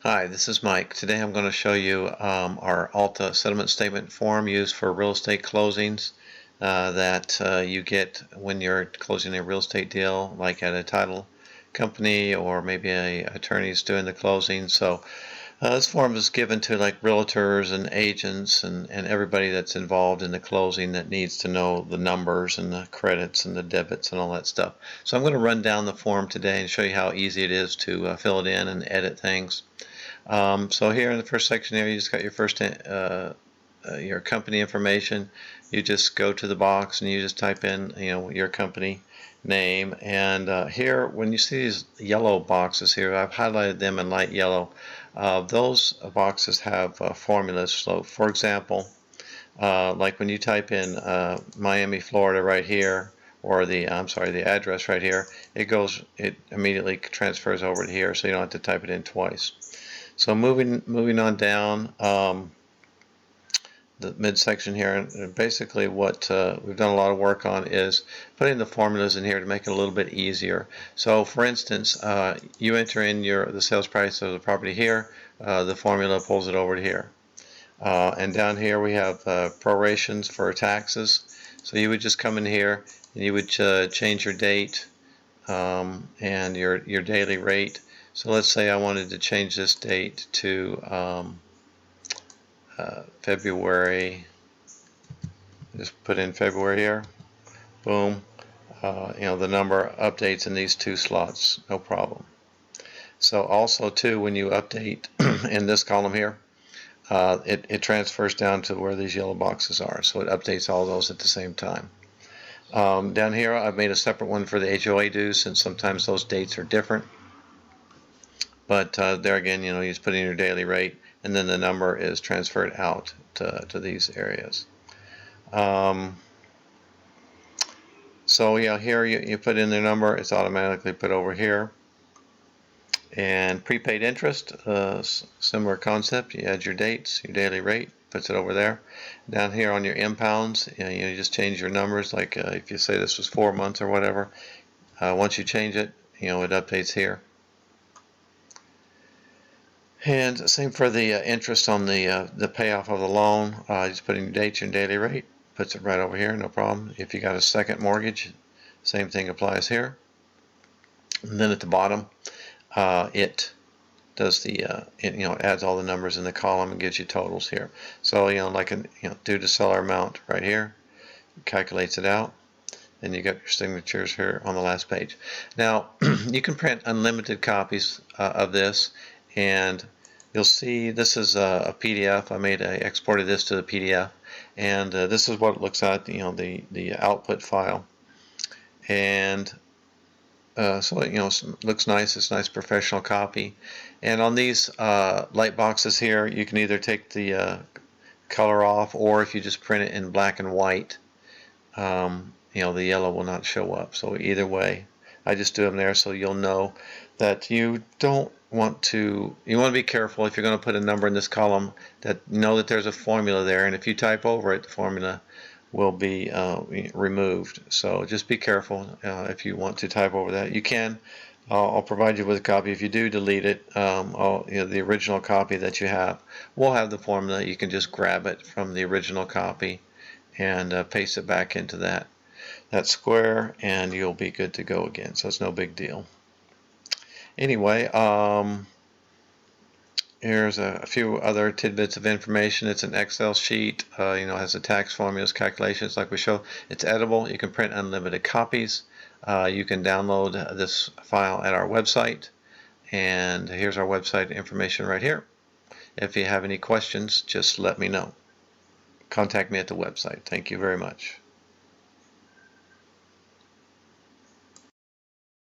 Hi, this is Mike. Today I'm going to show you our Alta settlement statement form used for real estate closings that you get when you're closing a real estate deal, like at a title company or maybe a attorney's doing the closing. So this form is given to like realtors and agents and everybody that's involved in the closing that needs to know the numbers and the credits and the debits and all that stuff. So I'm going to run down the form today and show you how easy it is to fill it in and edit things. So here in the first section here, you just got your first your company information. You just go to the box and you just type in your company name. And here, when you see these yellow boxes here, I've highlighted them in light yellow. Those boxes have formulas. So for example, like when you type in Miami, Florida right here, or the address right here, it immediately transfers over to here, so you don't have to type it in twice. So moving on down the midsection here, and basically what we've done a lot of work on is putting the formulas in here to make it a little bit easier. So for instance, you enter in the sales price of the property here, the formula pulls it over to here. And down here we have prorations for taxes. So you would just come in here and you would change your date and your daily rate. So let's say I wanted to change this date to February. Just put in February here. Boom. The number updates in these two slots, no problem. So also too, when you update in this column here, it transfers down to where these yellow boxes are. So it updates all those at the same time. Down here, I've made a separate one for the HOA dues, since sometimes those dates are different. But there again, you just put in your daily rate, and then the number is transferred out to these areas. So yeah, here you put in the number, it's automatically put over here. And prepaid interest, similar concept. You add your dates, your daily rate, puts it over there. Down here on your impounds, you just change your numbers. Like if you say this was 4 months or whatever, once you change it, it updates here. And same for the interest on the payoff of the loan. Just put in your dates, your daily rate, puts it right over here, no problem. If you got a second mortgage, same thing applies here. And then at the bottom, it does it adds all the numbers in the column and gives you totals here. So like due to seller amount right here, calculates it out. Then you got your signatures here on the last page. Now you can print unlimited copies of this, and you'll see this is a PDF. I exported this to the PDF, and this is what it looks like. The output file, and so it looks nice. It's a nice professional copy. And on these light boxes here, you can either take the color off, or if you just print it in black and white, the yellow will not show up. So either way, I just do them there so you'll know that you want to be careful if you're going to put a number in this column, that know that there's a formula there, and if you type over it, the formula will be removed. So just be careful if you want to type over that. You can. I'll provide you with a copy. If you do delete it, the original copy that you have will have the formula. You can just grab it from the original copy and paste it back into that square, and you'll be good to go again. So it's no big deal. Anyway, here's a few other tidbits of information. It's an Excel sheet. It has the tax formulas, calculations like we show. It's editable. You can print unlimited copies. You can download this file at our website. And here's our website information right here. If you have any questions, just let me know. Contact me at the website. Thank you very much.